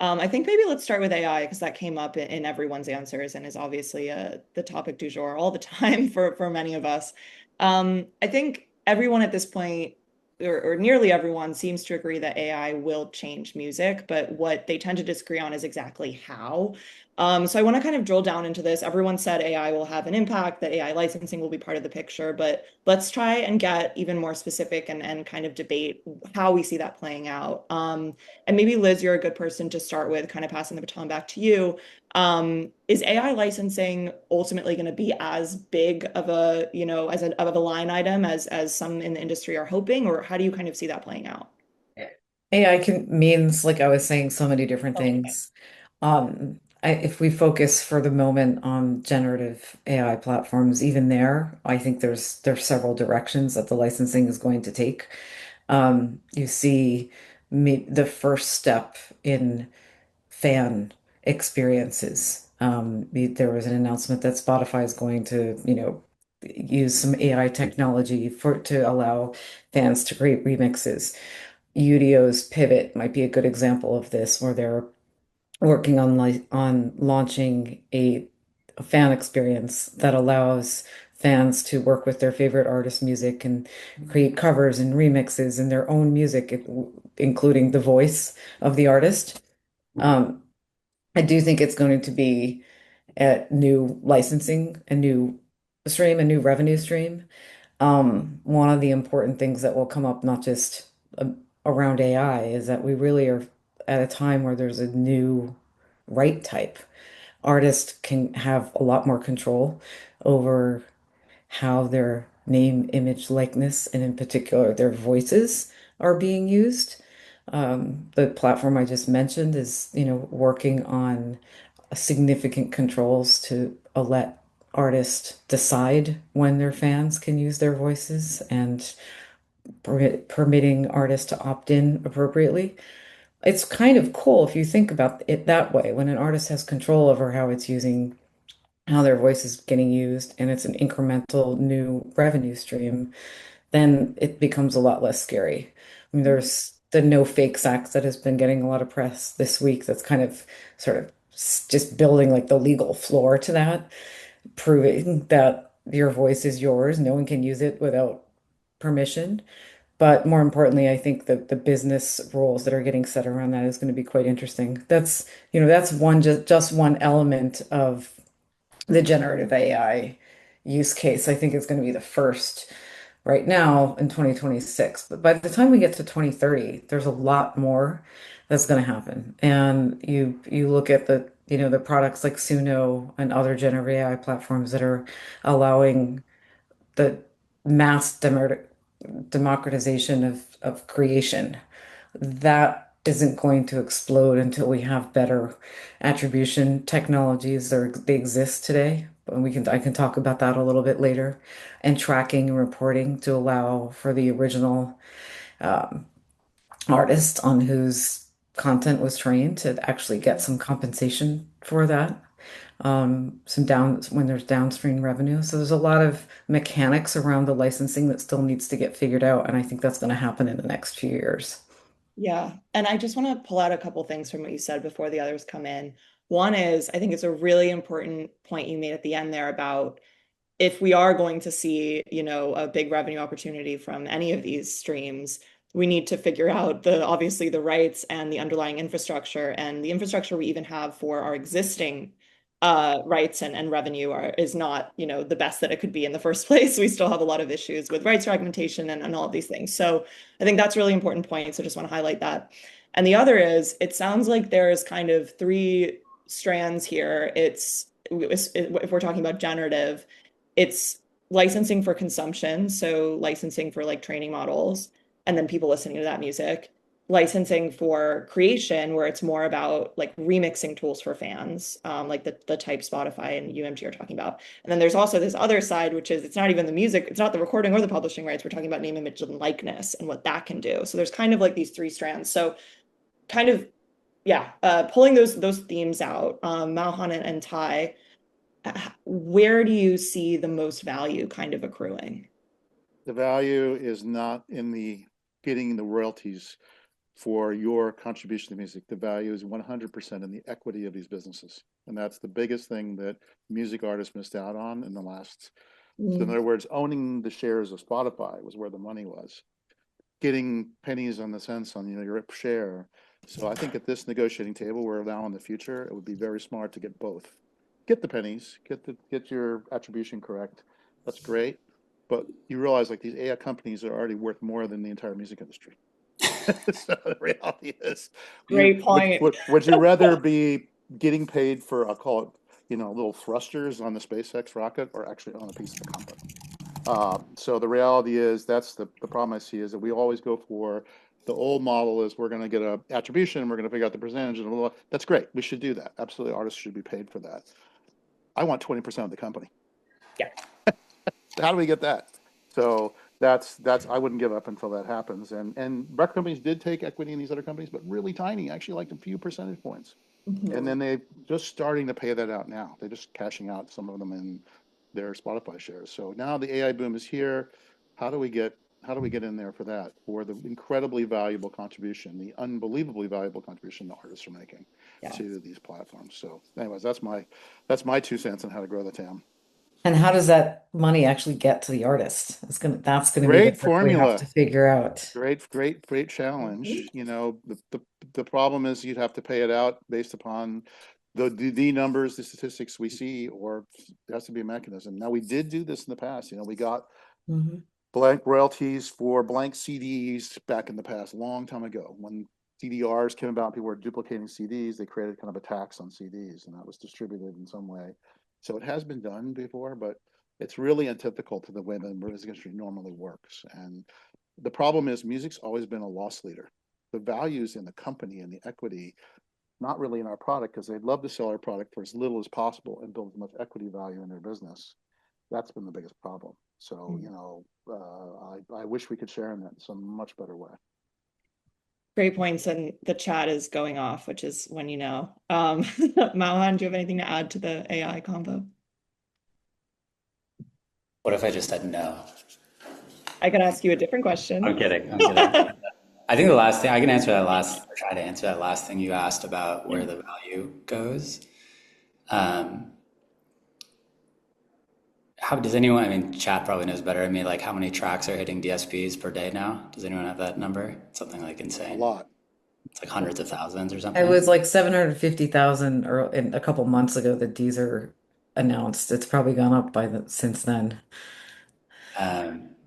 I think maybe let's start with AI because that came up in everyone's answers and is obviously the topic du jour all the time for many of us. I think everyone at this point, or nearly everyone, seems to agree that AI will change music, but what they tend to disagree on is exactly how. So I want to kind of drill down into this. Everyone said AI will have an impact, that AI licensing will be part of the picture, but let's try and get even more specific and kind of debate how we see that playing out. And maybe Liz, you're a good person to start with, kind of passing the baton back to you. Is AI licensing ultimately going to be as big of a, as of a line item as some in the industry are hoping, or how do you kind of see that playing out? AI can means, like I was saying, so many different things. If we focus for the moment on generative AI platforms, even there, I think there's several directions that the licensing is going to take. You see the first step in fan experiences. There was an announcement that Spotify is going to, use some AI technology to allow fans to create remixes. Udio's Pivot might be a good example of this, where they're working on launching a fan experience that allows fans to work with their favorite artist music and create covers and remixes in their own music, including the voice of the artist. Um, I do think it's going to be a new licensing, a new stream, a new revenue stream. One of the important things that will come up, not just around AI, is that we really are at a time where there's a new right type. Artists can have a lot more control over how their name, image, likeness, and in particular their voices are being used. The platform I just mentioned is, working on significant controls to let artists decide when their fans can use their voices and permitting artists to opt in appropriately. It's kind of cool if you think about it that way, when an artist has control over how their voice is getting used, and it's an incremental new revenue stream, then it becomes a lot less scary. I mean, there's the No Fakes Act that has been getting a lot of press this week that's kind of sort of just building like the legal floor to that, proving that your voice is yours. No one can use it without permission. But more importantly, I think that the business rules that are getting set around that is going to be quite interesting. That's one just one element of the generative AI use case. I think it's going to be the first right now in 2026. But by the time we get to 2030, there's a lot more that's going to happen. And you look at the products like Suno and other generative AI platforms that are allowing the mass democratization of creation. That isn't going to explode until we have better attribution technologies. They exist today, but I can talk about that a little bit later. And tracking and reporting to allow for the original um, artist on whose content was trained to actually get some compensation for that. Some down when there's downstream revenue. So there's a lot of mechanics around the licensing that still needs to get figured out, and I think that's going to happen in the next few years. Yeah. And I just want to pull out a couple things from what you said before the others come in. One is, I think it's a really important point you made at the end there about if we are going to see, a big revenue opportunity from any of these streams, we need to figure out obviously the rights and the underlying infrastructure, and the infrastructure we even have for our existing rights and revenue is not, the best that it could be in the first place. We still have a lot of issues with rights fragmentation and all of these things. So I think that's a really important point. So just want to highlight that. And the other is, it sounds like there's kind of three strands here. If we're talking about generative, it's licensing for consumption, so licensing for like training models and then people listening to that music, licensing for creation, where it's more about like remixing tools for fans, like the type Spotify and UMG are talking about. And then there's also this other side, which is it's not even the music, it's not the recording or the publishing rights. We're talking about name, image, and likeness and what that can do. So there's kind of like these three strands. So kind of, yeah, pulling those themes out, Mauhan and Ty, where do you see the most value kind of accruing? The value is not in the getting the royalties. for your contribution to music. The value is 100% in the equity of these businesses. And that's the biggest thing that music artists missed out on in the last. So in other words, owning the shares of Spotify was where the money was. Getting pennies on the cents on your share. So I think at this negotiating table, we're now in the future, it would be very smart to get both. Get the pennies, get your attribution correct. That's great. But you realize like these AI companies are already worth more than the entire music industry. So the reality is, Great point. would you rather be getting paid for, I'll call it, little thrusters on the SpaceX rocket, or actually on a piece of the company? So the reality is, that's the problem I see, is that we always go for the old model is we're going to get a attribution, we're going to figure out the percentage, and blah, blah, blah. That's great. We should do that. Absolutely, artists should be paid for that. I want 20% of the company. Yeah. How do we get that? So that's I wouldn't give up until that happens. And record companies did take equity in these other companies, but really tiny, actually like a few percentage points. And then they just starting to pay that out now. They're just cashing out some of them in their Spotify shares. So now the AI boom is here. How do we get in there for that? For the incredibly valuable contribution, the unbelievably valuable contribution the artists are making to these platforms. So anyways, that's my 2 cents on how to grow the TAM. And how does that money actually get to the artist? That's gonna be the Great part we have formula. to figure out. Great challenge. The problem is you'd have to pay it out based upon the numbers, the statistics we see, or there has to be a mechanism. Now, we did do this in the past. We got blank royalties for blank CDs back in the past, a long time ago. When CDRs came about, people were duplicating CDs. They created kind of a tax on CDs, and that was distributed in some way. So it has been done before, but it's really antithetical to the way the music industry normally works. And the problem is, music's always been a loss leader. The values in the company and the equity, not really in our product, because they'd love to sell our product for as little as possible and build as much equity value in their business. That's been the biggest problem. So, I wish we could share in that in some much better way. Great points, and the chat is going off, which is when Mauhan, do you have anything to add to the AI combo? What if I just said no? I can ask you a different question. I'm kidding. I think the last thing I can answer that last, or try to answer that last thing you asked about where the value goes. How does anyone? I mean, chat probably knows better. I mean, like, how many tracks are hitting DSPs per day now? Does anyone have that number? It's something like insane. A lot. It's like hundreds of thousands or something. It was like 750,000 a couple months ago that Deezer announced. It's probably gone up since then.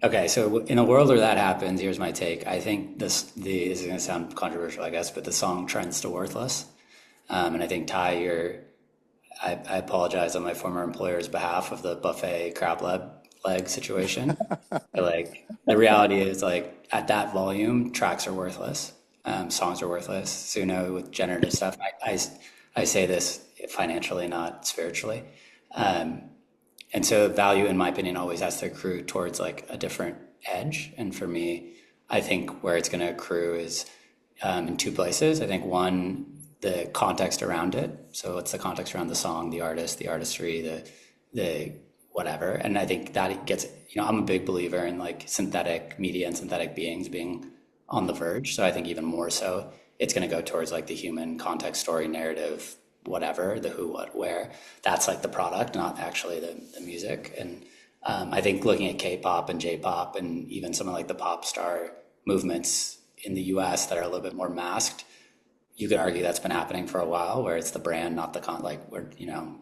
Okay, so in a world where that happens, here's my take. I think this is going to sound controversial, I guess, but the song trends to worthless. And I think Ty, I apologize on my former employer's behalf of the buffet crab leg situation. But like the reality is, like, at that volume, tracks are worthless, songs are worthless. Suno with generative stuff. I say this financially, not spiritually. And so value, in my opinion, always has to accrue towards like a different edge. And for me, I think where it's going to accrue is in two places. I think one, the context around it. So what's the context around the song, the artist, the artistry, the whatever. And I think that it gets, I'm a big believer in like synthetic media and synthetic beings being on the verge. So I think even more so, it's going to go towards like the human context, story, narrative, whatever, the who, what, where. That's like the product, not actually the music. And I think looking at K-pop and J-pop and even some of like the pop star movements in the US that are a little bit more masked, you could argue that's been happening for a while, where it's the brand, not the where,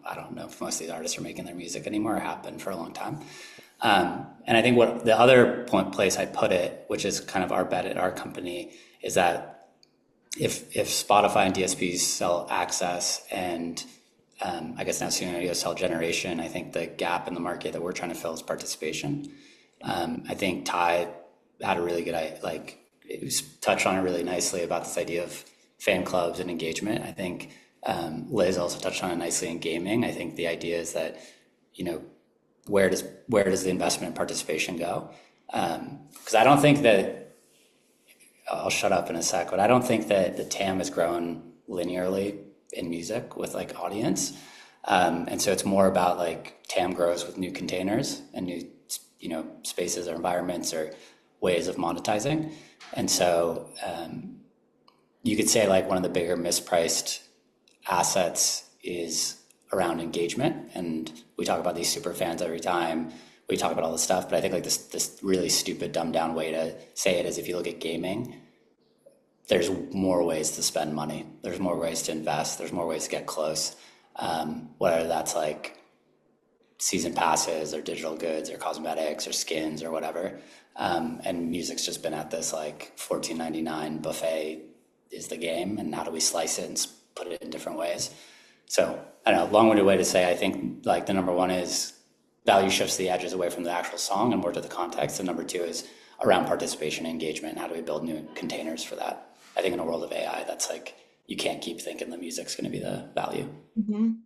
I don't know if most of these artists are making their music anymore, or have been for a long time. And I think what the other place I'd put it, which is kind of our bet at our company, is that if Spotify and DSPs sell access and I guess now soon sell generation, I think the gap in the market that we're trying to fill is participation. I think Ty had a really good, it was touched on it really nicely about this idea of fan clubs and engagement. I think Liz also touched on it nicely in gaming. I think the idea is that, where does the investment and participation go? Because I don't think that, I'll shut up in a sec, but I don't think that the TAM has grown linearly in music with like audience. And so it's more about like TAM grows with new containers and new, spaces or environments or ways of monetizing. And so you could say like one of the bigger mispriced assets is around engagement. And we talk about these super fans every time we talk about all this stuff, but I think like this really stupid dumbed down way to say it is if you look at gaming, there's more ways to spend money. There's more ways to invest. There's more ways to get close. Whether that's like season passes or digital goods or cosmetics or skins or whatever. And music's just been at this like $14.99 buffet is the game. And how do we slice it and put it in different ways? So I don't know, long-winded way to say, I think like the number one is value shifts the edges away from the actual song and more to the context. And number two is around participation and engagement. And how do we build new containers for that? I think in a world of AI, that's like, you can't keep thinking the music's going to be the value. Mhm.